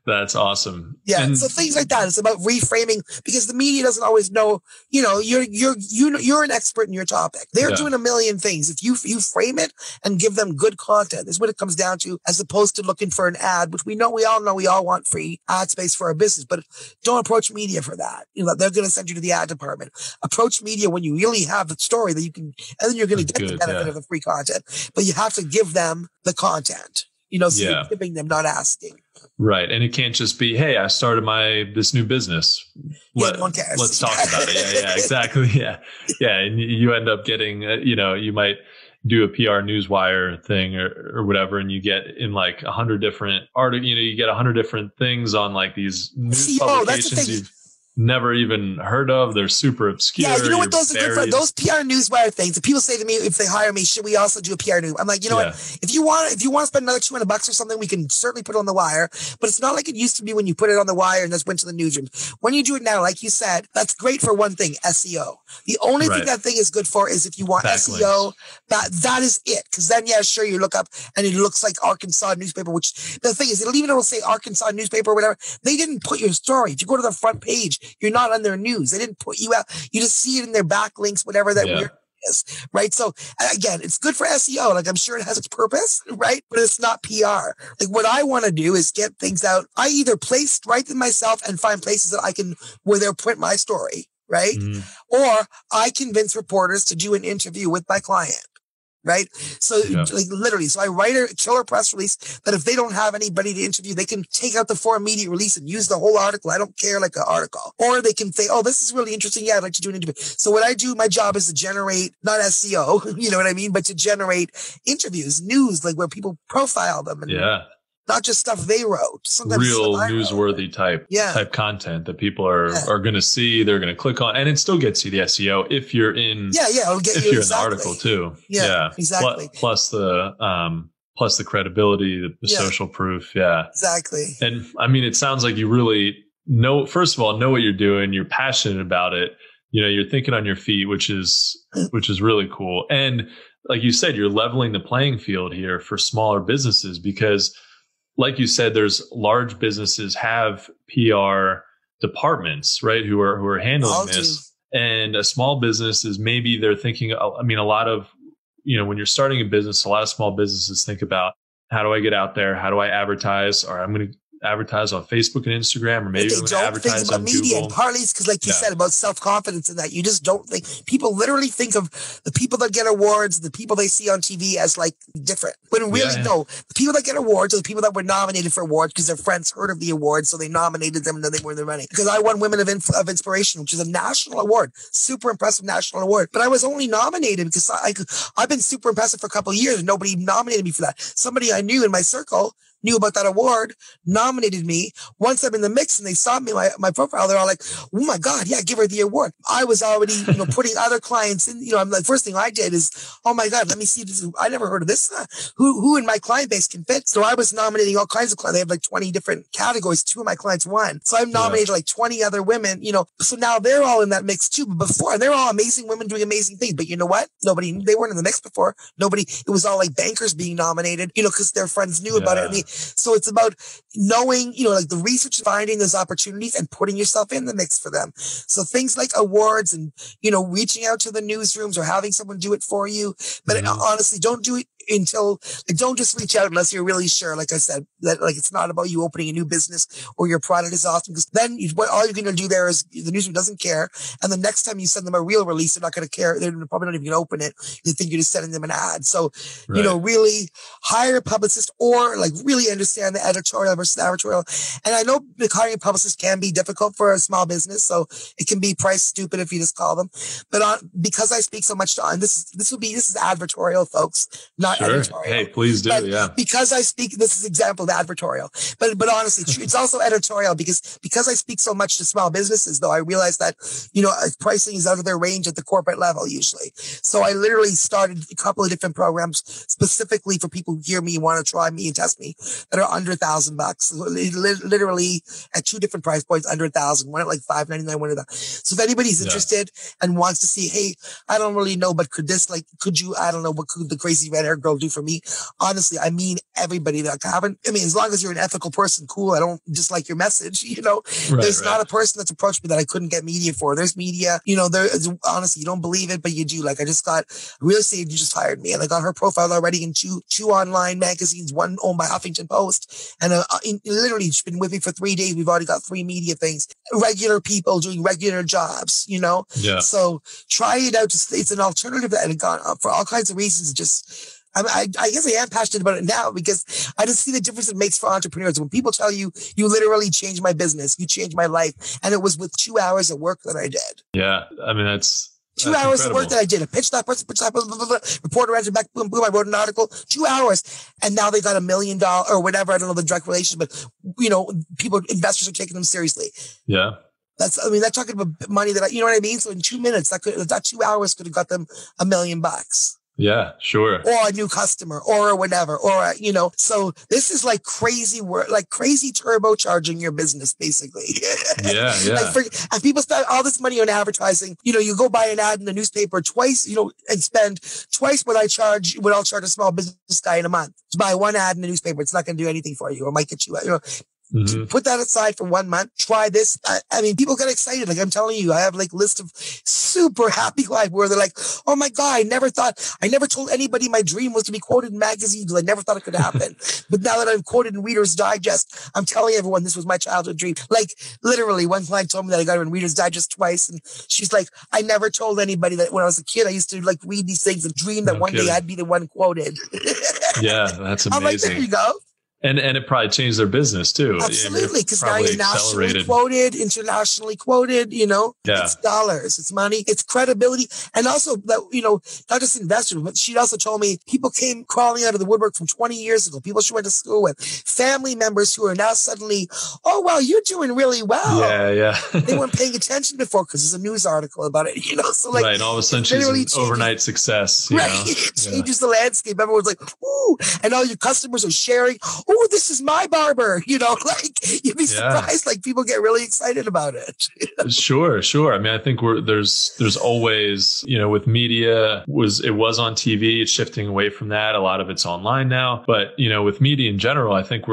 S2: That's awesome.
S3: Yeah. And so things like that. It's about reframing because the media doesn't always know, you're an expert in your topic. They're doing a million things. If you frame it and give them good content is what it comes down to, as opposed to looking for an ad, which we all want free ad space for our business, but don't approach media for that. They're going to send you to the ad department. Approach media when you really have the story that you can, and then you're going to get the benefit of the free content, but you have to give them the content, so you're giving them, not asking.
S2: Right. And it can't just be, hey, I started this new business.
S3: No one cares.
S2: Let's talk about it. Yeah, exactly. Yeah. Yeah. And you end up getting, you might do a PR newswire thing or whatever, and you get in like 100 different you get 100 different things on like these news publications you've never even heard of. They're super obscure.
S3: Yeah, you know what? Those are good for those PR newswire things. If people say to me, if they hire me, should we also do a PR news? I'm like, you know what? If you want to spend another $200 or something, we can certainly put it on the wire. But it's not like it used to be when you put it on the wire and just went to the newsroom. When you do it now, like you said, that's great for one thing, SEO. The only thing that thing is good for is if you want SEO. That is it. Because then, sure, you look up and it looks like Arkansas newspaper. Which the thing is, it'll say Arkansas newspaper or whatever. They didn't put your story. If you go to the front page, you're not on their news. They didn't put you out. You just see it in their backlinks, whatever that weird is, right? So again, it's good for SEO. Like I'm sure it has its purpose, right? But it's not PR. Like what I want to do is get things out. I either write them myself and find places that where they'll print my story, right? Or I convince reporters to do an interview with my client. Right. So like literally, so I write a killer press release that if they don't have anybody to interview, they can take out the for immediate release and use the whole article. I don't care, like an article, or they can say, oh, this is really interesting. Yeah, I'd like to do an interview. So what I do, my job is to generate, not SEO, you know what I mean? But to generate interviews, news, like where people profile them. And not just stuff they wrote. Sometimes
S2: real newsworthy type content that people are going to see, they're going to click on, and it still gets you the SEO if you're in. It'll get you in the article too. Yeah, exactly. Plus the credibility, the social proof. Yeah, exactly. And I mean, it sounds like you really first of all, know what you're doing. You're passionate about it. You're thinking on your feet, which is really cool. And like you said, you're leveling the playing field here for smaller businesses because, like you said, there's large businesses have PR departments, right? Who are handling this. And a small business is maybe they're thinking, I mean, a lot of, when you're starting a business, a lot of small businesses think about, how do I get out there? How do I advertise? Or I'm going to advertise on Facebook and Instagram, or maybe
S3: they don't think about media. Google. And partly it's because, like you said, about self-confidence in that. You just don't think, people literally think of the people that get awards, the people they see on TV as like different. When really, no, the people that get awards are the people that were nominated for awards because their friends heard of the awards, so they nominated them and then they won the money. Because I won Women of Inspiration, which is a national award, super impressive national award. But I was only nominated because I've been super impressive for a couple of years and nobody nominated me for that. Somebody I knew in my circle knew about that award, nominated me. Once I'm in the mix and they saw me, my profile, they're all like, oh my God, yeah, give her the award. I was already, putting other clients in, I'm the first thing I did is, oh my God, let me see this. I never heard of this. Who in my client base can fit? So I was nominating all kinds of clients. They have like 20 different categories. 2 of my clients won. So I've nominated like 20 other women, so now they're all in that mix too. But before, and they're all amazing women doing amazing things. But you know what? They weren't in the mix before. It was all like bankers being nominated, because their friends knew about it. So it's about knowing, like the research, finding those opportunities and putting yourself in the mix for them. So things like awards and, reaching out to the newsrooms or having someone do it for you. But honestly, don't do it. until, like, don't just reach out unless you're really sure. Like I said, that like it's not about you opening a new business or your product is awesome, because then all you're going to do there is the newsroom doesn't care. And the next time you send them a real release, they're not going to care. They're probably not even going to open it. They think you're just sending them an ad. So, you know, really hire a publicist, or like really understand the editorial versus advertorial. And I know hiring a publicist can be difficult for a small business. So it can be price stupid if you just call them. But because I speak so much to, and this is advertorial, folks, not editorial.
S2: Hey, please do.
S3: But because I speak, this is example of advertorial, but honestly, it's also editorial because I speak so much to small businesses, though I realize that, you know, pricing is out of their range at the corporate level usually. So I literally started a couple of different programs specifically for people who hear me, want to try me and test me, that are under $1,000. Literally at 2 different price points, under $1,000, one at like $599, one at that. So if anybody's interested and wants to see, hey, I don't really know, but could you, I don't know, what could the crazy red hair girl do for me? Honestly, I mean, everybody that as long as you're an ethical person, cool. I don't dislike your message, you know. There's not a person that's approached me that I couldn't get media for. There's media, you know, honestly, you don't believe it, but you do. Like, I just got a real estate agent just hired me, and I got her profile already in two online magazines, one owned by Huffington Post, and literally she's been with me for 3 days. We've already got 3 media things, regular people doing regular jobs, you know. So try it out. It's an alternative that had gone up for all kinds of reasons. I guess I am passionate about it now because I just see the difference it makes for entrepreneurs. When people tell you, you literally changed my business, you changed my life, and it was with 2 hours of work that I did.
S2: Yeah. I mean, that's
S3: 2 hours of work that I did. I pitched that person, blah, blah, blah, reporter answered back, boom, boom. I wrote an article, 2 hours. And now they got $1 million or whatever. I don't know the direct relation, but, you know, investors are taking them seriously.
S2: Yeah.
S3: They're talking about money that you know what I mean? So in 2 minutes, that 2 hours could have got them $1 million.
S2: Yeah, sure.
S3: Or a new customer or whatever, or, you know, so this is like crazy work, like crazy turbocharging your business, basically.
S2: Yeah.
S3: And people spend all this money on advertising. You know, you go buy an ad in the newspaper twice, you know, and spend twice what I'll charge a small business guy in a month to buy one ad in the newspaper. It's not going to do anything for you, or might get you, you know. Put that aside for 1 month. Try this. I mean, people get excited. Like I'm telling you, I have like list of super happy clients where they're like, "Oh my God, I never told anybody my dream was to be quoted in magazines. I never thought it could happen. But now that I'm quoted in Reader's Digest, I'm telling everyone this was my childhood dream." Like literally, one client told me that I got her in Reader's Digest twice, and she's like, "I never told anybody that when I was a kid, I used to like read these things and dream that one day I'd be the one quoted."
S2: Yeah, that's amazing.
S3: I'm like, there you go.
S2: And it probably changed their business too.
S3: Absolutely, because now you're nationally quoted, internationally quoted, you know. It's dollars, it's money, it's credibility. And also that, you know, not just investors, but she also told me people came crawling out of the woodwork from 20 years ago, people she went to school with, family members who are now suddenly, "Oh, well, you're doing really well."
S2: Yeah.
S3: They weren't paying attention before because there's a news article about it, you know. So like,
S2: and all of a sudden she's an overnight success. You know?
S3: It changes the landscape. Everyone's like, "Ooh," and all your customers are sharing, "Oh, this is my barber," you know, like you'd be surprised. Like people get really excited about it.
S2: Sure. I mean, I think there's always, you know, with media it was on TV, it's shifting away from that. A lot of it's online now, but you know, with media in general, I think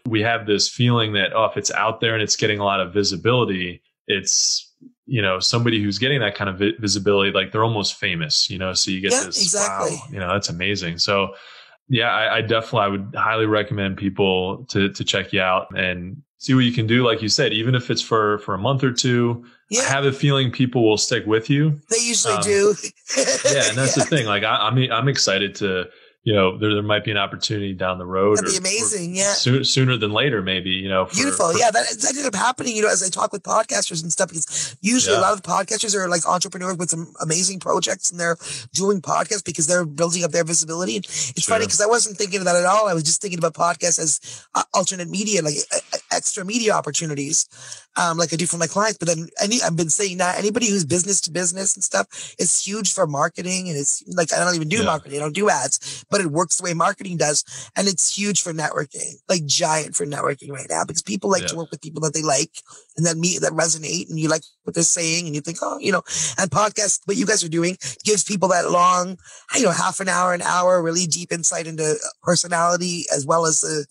S2: we have this feeling that, if it's out there and it's getting a lot of visibility, it's, you know, somebody who's getting that kind of visibility, like they're almost famous, you know, so you get this, exactly. Wow, you know, that's amazing. So yeah, I would highly recommend people to check you out and see what you can do. Like you said, even if it's for a month or two, I have a feeling people will stick with you.
S3: They usually do.
S2: And that's the thing. Like I'm excited to, you know, there might be an opportunity down the road.
S3: That'd be amazing.
S2: Sooner than later, maybe, you know.
S3: Beautiful. That ended up happening, you know, as I talk with podcasters and stuff, because usually a lot of podcasters are like entrepreneurs with some amazing projects and they're doing podcasts because they're building up their visibility. And it's funny because I wasn't thinking of that at all. I was just thinking about podcasts as alternate media, like extra media opportunities, like I do for my clients. But then I've been saying that anybody who's business to business and stuff is huge for marketing. And it's like, I don't even do marketing. I don't do ads, but it works the way marketing does. And it's huge for networking, like giant for networking right now, because people like to work with people that they like and that resonate, and you like what they're saying and you think, oh, you know, and podcasts, what you guys are doing gives people that long, you know, half an hour, really deep insight into personality as well as the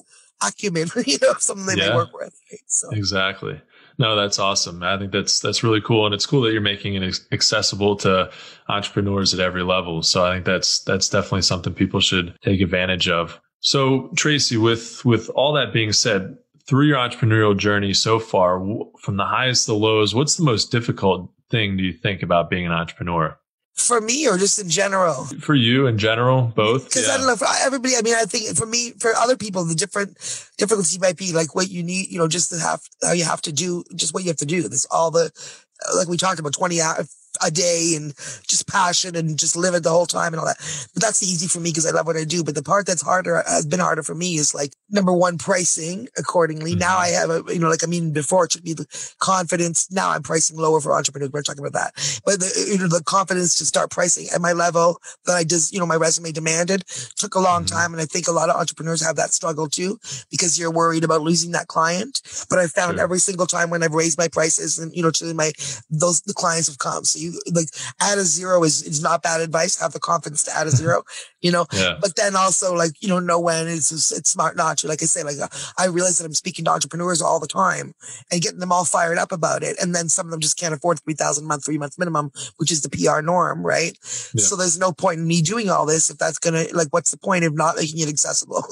S3: acumen, you know, something they may work with. Right? So.
S2: Exactly. No, that's awesome. I think that's really cool. And it's cool that you're making it accessible to entrepreneurs at every level. So I think that's definitely something people should take advantage of. So Tracy, with all that being said, through your entrepreneurial journey so far, from the highs to the lows, what's the most difficult thing do you think about being an entrepreneur?
S3: For me, or just in general?
S2: For you in general, both.
S3: Because I don't know, for everybody, I mean, I think for me, for other people, the difficulty might be like what you need, just to how you have to do, just what you have to do. This all the, like we talked about, 20 hours a day and just passion and just live it the whole time and all that. But that's easy for me because I love what I do. But the part that's has been harder for me is like, number one, pricing accordingly. Mm-hmm. Now I have before it took me the confidence. Now I'm pricing lower for entrepreneurs. We're talking about that. But the confidence to start pricing at my level that I just, my resume demanded took a long time. And I think a lot of entrepreneurs have that struggle too, because you're worried about losing that client. But I found every single time when I've raised my prices and, the clients have come. So add a zero is not bad advice. Have the confidence to add a zero, but then also know when it's smart not to, like I say, I realize that I'm speaking to entrepreneurs all the time and getting them all fired up about it. And then some of them just can't afford $3,000 a month, 3 months minimum, which is the PR norm. Right. Yeah. So there's no point in me doing all this. If that's going to what's the point of not making it accessible?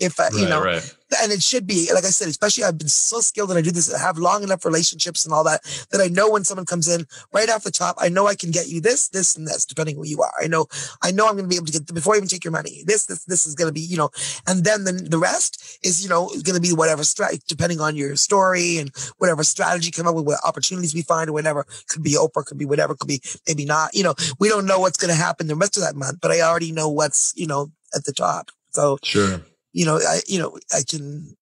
S3: If, right. And it should be, like I said, especially I've been so skilled and I do this, I have long enough relationships and all that I know when someone comes in right off the top, I know I can get you this, and this, depending who you are. I know I'm going to be able to get, before I even take your money, this is going to be, and then the rest is, going to be whatever depending on your story and whatever strategy come up with, what opportunities we find or whatever. Could be Oprah, could be whatever, could be maybe not, we don't know what's going to happen the rest of that month, but I already know what's, at the top. So
S2: sure.
S3: I can,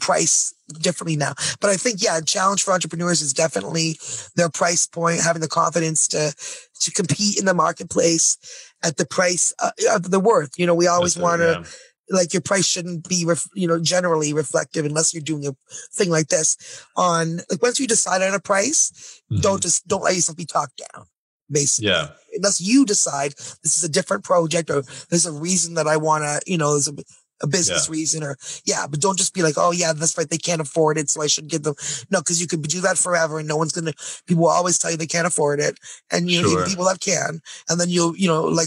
S3: price differently now. But I think, a challenge for entrepreneurs is definitely their price point, having the confidence to compete in the marketplace at the price of the worth. We always want to, your price shouldn't be, generally reflective unless you're doing a thing like this on, once you decide on a price, don't let yourself be talked down. Basically, unless you decide this is a different project or there's a reason that I want to, there's a business reason but don't just be like, oh yeah, that's right, they can't afford it, so I should give them. No, because you could do that forever and people will always tell you they can't afford it. And even people that can. And then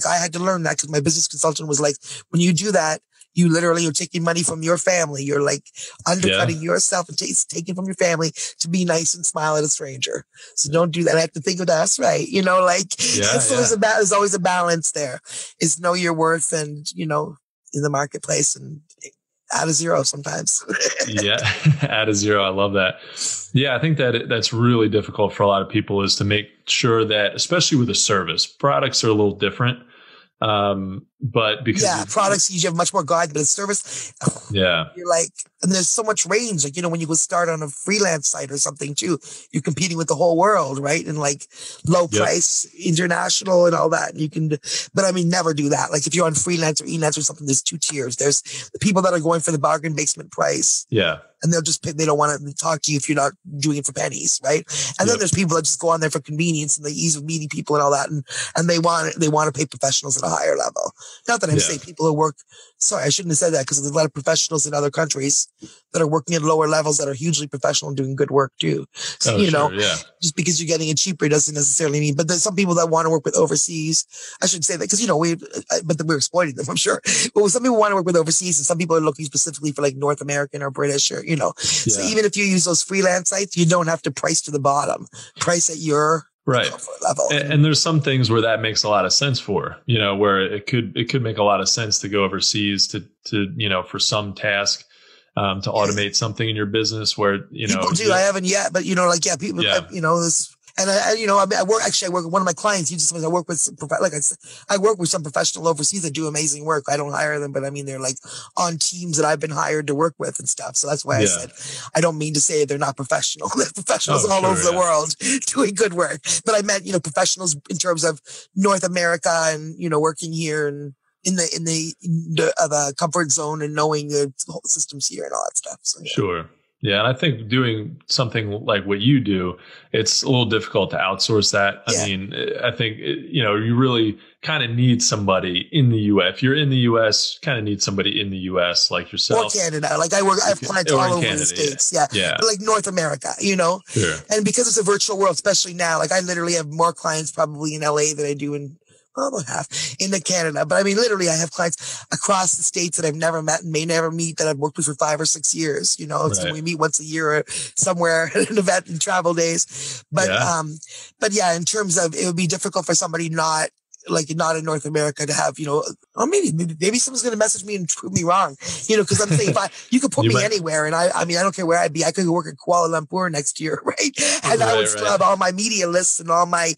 S3: I had to learn that because my business consultant was like, when you do that, you literally are taking money from your family. You're undercutting yourself and taking from your family to be nice and smile at a stranger. So don't do that. I have to think of that. That's right. There's always a balance there. Is know your worth and, in the marketplace and add a zero sometimes.
S2: Add a zero. I love that. Yeah. I think that's really difficult for a lot of people is to make sure that, especially with a service, products are a little different. But because
S3: products, you have much more guide, but a service, you're and there's so much range. When you go start on a freelance site or something too, you're competing with the whole world, right? And low price, international and all that. But never do that. If you're on freelance or e-nets or something, there's two tiers. There's the people that are going for the bargain basement price. Yeah. And they don't want to talk to you if you're not doing it for pennies, right? And then there's people that just go on there for convenience and the ease of meeting people and all that. And they want to pay professionals at a higher level. Not that I'm saying people who work, sorry, I shouldn't have said that because there's a lot of professionals in other countries that are working at lower levels that are hugely professional and doing good work too. So, just because you're getting it cheaper doesn't necessarily mean, but there's some people that want to work with overseas. I should say that because, we're exploiting them, I'm sure. But some people want to work with overseas and some people are looking specifically for North American or British or, So even if you use those freelance sites, you don't have to price to the bottom. Price at your level.
S2: And there's some things where that makes a lot of sense for, where it could make a lot of sense to go overseas to for some task, to automate something in your business where,
S3: people do. I haven't yet, but people, this. And I work with one of my clients. I work with I work with some professional overseas that do amazing work. I don't hire them, but they're on teams that I've been hired to work with and stuff. So that's why I said, I don't mean to say they're not professional. They're professionals all over the world doing good work. But I meant, professionals in terms of North America and, working here and in the comfort zone and knowing the whole systems here and all that stuff. So,
S2: Sure. Yeah. And I think doing something like what you do, it's a little difficult to outsource that. I mean, I think, you really kind of need somebody in the U.S. If you're in the U.S., you kind of need somebody in the U.S. like yourself.
S3: Or Canada. Like I have clients all over the States. Yeah. But like North America, Sure. And because it's a virtual world, especially now, like I literally have more clients probably in LA than I do in about half in Canada. But I mean, literally, I have clients across the States that I've never met and may never meet that I've worked with for 5 or 6 years. So we meet once a year or somewhere at an event in travel days. But yeah, in terms of it would be difficult for somebody not in North America to have, or maybe someone's going to message me and prove me wrong, because I'm saying you could put me anywhere. And I mean, I don't care where I'd be. I could work at Kuala Lumpur next year. Right. And I would still have all my media lists and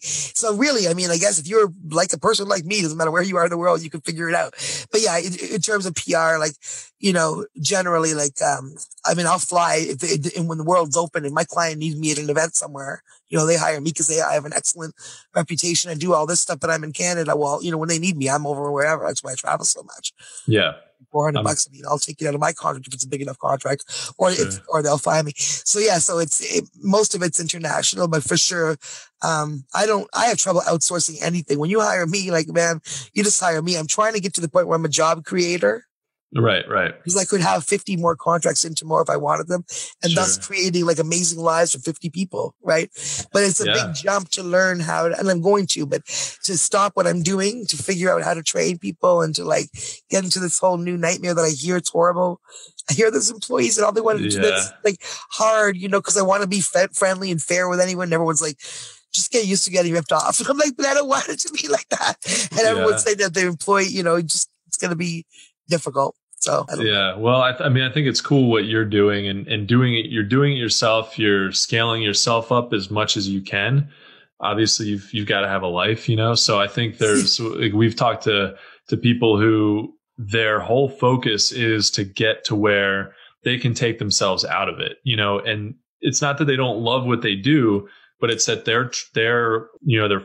S3: so really, I mean, I guess if you're like a person like me, doesn't matter where you are in the world, you can figure it out. But yeah, in terms of PR, generally, I mean, I'll fly when the world's open and my client needs me at an event somewhere. They hire me because I have an excellent reputation. I do all this stuff, but I'm in Canada. Well, when they need me, I'm over wherever. That's why I travel so much.
S2: Yeah.
S3: $400. I mean, I'll take it out of my contract if it's a big enough contract, or they'll fire me. So yeah, so most of it's international, but for sure, I have trouble outsourcing anything. When you hire me, man, you just hire me. I'm trying to get to the point where I'm a job creator.
S2: Right.
S3: Because I could have 50 more contracts in tomorrow if I wanted them, and thus creating amazing lives for 50 people. Right. But it's a big jump to learn how to, and I'm going to, but to stop what I'm doing, to figure out how to train people and to get into this whole new nightmare that I hear it's horrible. I hear there's employees and all they want to do that's hard, because I want to be friendly and fair with anyone. And everyone's just get used to getting ripped off. And I'm but I don't want it to be like that. And everyone's saying that the employee, it's going to be difficult. So
S2: well, I mean, I think it's cool what you're doing and doing it. You're doing it yourself. You're scaling yourself up as much as you can. Obviously, you've got to have a life, So I think we've talked to people who their whole focus is to get to where they can take themselves out of it, And it's not that they don't love what they do, but it's that their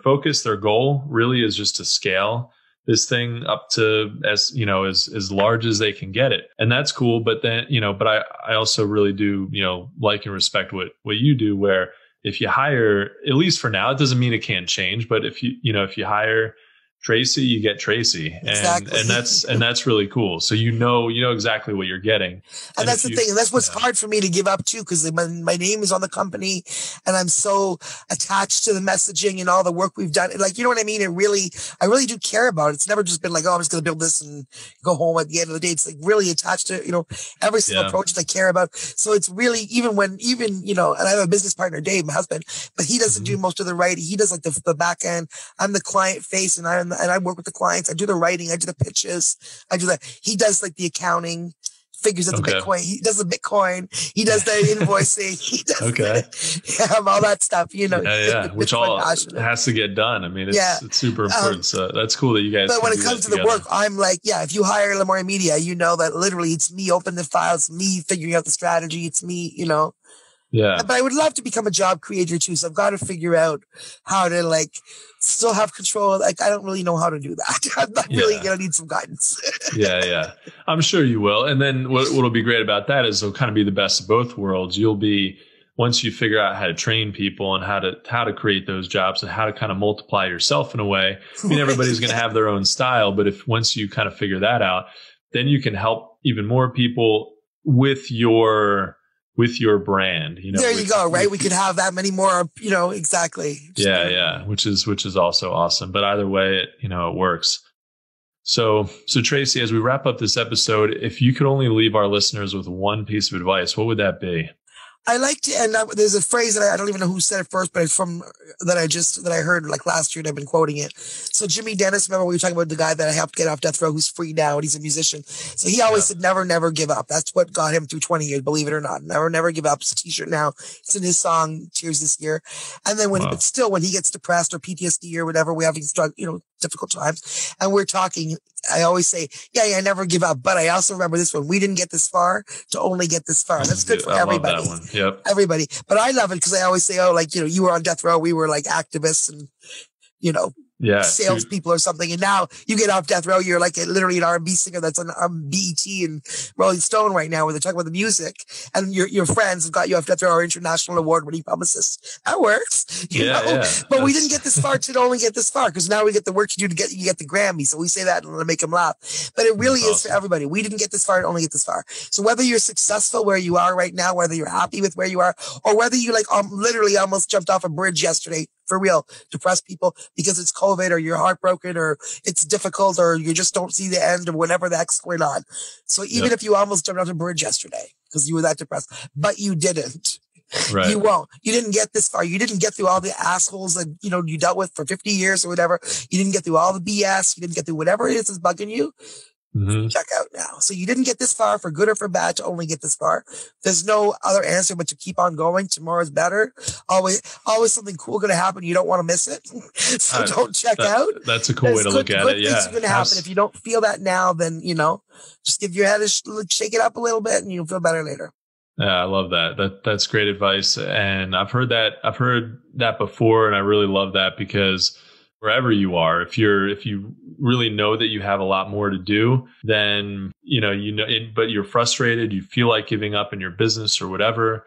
S2: focus, their goal really is just to scale this thing up to as large as they can get it. And that's cool. But then, but I also really do, like and respect what you do, where if you hire, at least for now, it doesn't mean it can't change, but if you hire Tracy, you get Tracy.
S3: Exactly.
S2: And that's really cool. So you know exactly what you're getting.
S3: And that's the thing. And that's what's hard for me to give up too, because my name is on the company and I'm so attached to the messaging and all the work we've done. You know what I mean? I really do care about it. It's never just been I'm just going to build this and go home at the end of the day. It's really attached to, every single project I care about. So it's really, even, and I have a business partner, Dave, my husband, but he doesn't do most of the writing. He does the back end. I'm the client face and I work with the clients. I do the writing. I do the pitches. I do that. He does the accounting, figures out the Bitcoin. He does the Bitcoin. He does the invoicing. He does all that stuff,
S2: which all has to get done. I mean, it's super important. So that's cool that you guys.
S3: But when it comes to the work, I'm if you hire Lamourie Media, that literally it's me opening the files, me figuring out the strategy. It's me,
S2: Yeah.
S3: But I would love to become a job creator too. So I've got to figure out how to still have control. I don't really know how to do that. I'm not really going to need some guidance.
S2: Yeah. I'm sure you will. And then what'll be great about that is it'll kind of be the best of both worlds. You'll be, once you figure out how to train people and how to create those jobs and how to kind of multiply yourself in a way. I mean, everybody's going to have their own style, but once you kind of figure that out, then you can help even more people with your brand,
S3: There you go, right? We could have that many more, exactly.
S2: Yeah. Which is also awesome. But either way, it works. So Tracy, as we wrap up this episode, if you could only leave our listeners with one piece of advice, what would that be?
S3: I like to end up, there's a phrase that I don't even know who said it first, but it's that I heard last year and I've been quoting it. So Jimmy Dennis, remember we were talking about the guy that I helped get off death row who's free now and he's a musician. So he always said, never, never give up. That's what got him through 20 years, believe it or not. Never, never give up. It's a t-shirt now. It's in his song, Tears This Year. And then when he gets depressed or PTSD or whatever, we're having difficult times. And we're talking, I always say, yeah, never give up. But I also remember this one. We didn't get this far to only get this far. That's good for everybody.
S2: I love that one. Yep.
S3: Everybody. But I love it because I always say, you were on death row. We were activists and, salespeople or something. And now you get off death row. You're like literally an R&B singer that's on BET and Rolling Stone right now, where they're talking about the music, and your friends have got you off death row, or international award-winning publicists. That works, you know. Yeah. But we didn't get this far to only get this far, because now we get the work to do to get the Grammy. So we say that and make them laugh. But it really is for everybody. We didn't get this far to only get this far. So whether you're successful where you are right now, whether you're happy with where you are, or whether you literally almost jumped off a bridge yesterday, for real, depressed people because it's COVID, or you're heartbroken, or it's difficult, or you just don't see the end of whatever the heck's going on. So even if you almost jumped off a bridge yesterday because you were that depressed, but you didn't. Right. You won't. You didn't get this far. You didn't get through all the assholes that, you dealt with for 50 years or whatever. You didn't get through all the BS. You didn't get through whatever it is that's bugging you. Check out now. So you didn't get this far, for good or for bad, to only get this far. There's no other answer but to keep on going. Tomorrow's better. Always something cool going to happen. You don't want to miss it. So don't check out.
S2: That's a cool way to look at it. Yeah.
S3: Things are going to happen. If you don't feel that now, then, just give your head shake it up a little bit and you'll feel better later.
S2: Yeah, I love that. That's great advice. And I've heard that before. And I really love that, because wherever you are, if you really know that you have a lot more to do, then, but you're frustrated, you feel like giving up in your business or whatever,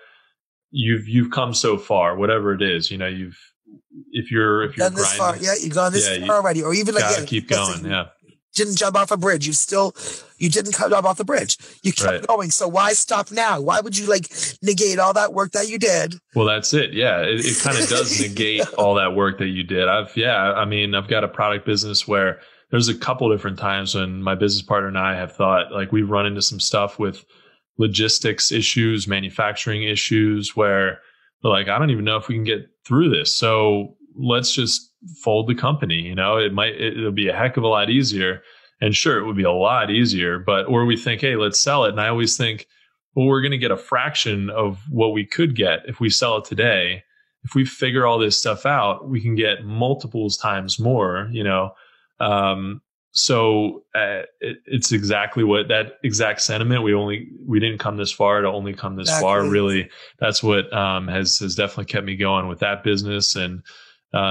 S2: you've come so far, whatever it is, if you're
S3: done this far, you've gone this far already, or even
S2: keep going. Yeah.
S3: Didn't jump off a bridge. You didn't jump off the bridge. You kept going. So why stop now? Why would you negate all that work that you did?
S2: Well, that's it. Yeah. It kind of does negate all that work that you did. I've got a product business where there's a couple different times when my business partner and I have thought, we've run into some stuff with logistics issues, manufacturing issues, where we're I don't even know if we can get through this. So let's just fold the company. It'll be a heck of a lot easier. And sure, it would be a lot easier, or we think, hey, let's sell it. And I always think, well, we're going to get a fraction of what we could get if we sell it today. If we figure all this stuff out, we can get multiples times more, So it's exactly that exact sentiment. We didn't come this far to only come this far. Really, that's what has definitely kept me going with that business, and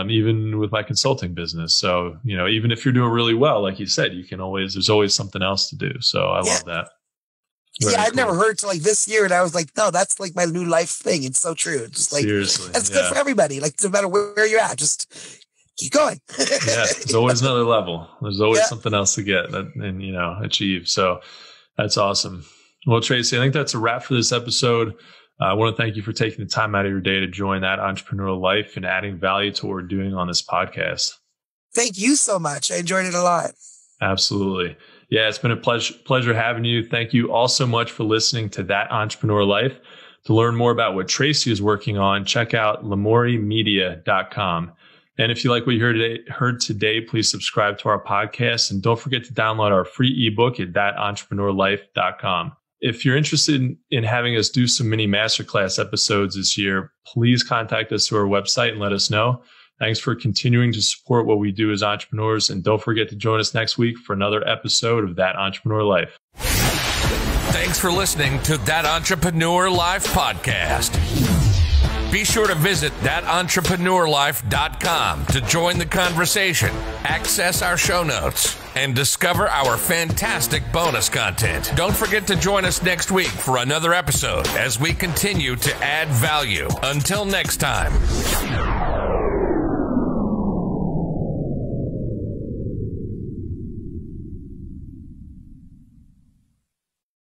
S2: even with my consulting business. So, even if you're doing really well, like you said, there's always something else to do. So I love that.
S3: I'd never heard till this year, and I was like, no, that's my new life thing. It's so true. It's just
S2: seriously,
S3: it's good for everybody. No matter where you're at, just keep going.
S2: There's always another level. There's always something else to get and achieve. So that's awesome. Well, Tracy, I think that's a wrap for this episode. I want to thank you for taking the time out of your day to join That Entrepreneurial Life and adding value to what we're doing on this podcast.
S3: Thank you so much. I enjoyed it a lot.
S2: Absolutely. Yeah, it's been a pleasure having you. Thank you all so much for listening to That Entrepreneurial Life. To learn more about what Tracy is working on, check out 𝗲𝗏𝗄𝑚edia.com. And if you like what you heard today, please subscribe to our podcast. And don't forget to download our free ebook at thatentrepreneurlife.com. If you're interested in having us do some mini masterclass episodes this year, please contact us through our website and let us know. Thanks for continuing to support what we do as entrepreneurs. And don't forget to join us next week for another episode of That Entrepreneur Life.
S1: Thanks for listening to That Entrepreneur Life podcast. Be sure to visit thatentrepreneurlife.com to join the conversation, access our show notes, and discover our fantastic bonus content. Don't forget to join us next week for another episode as we continue to add value. Until next time.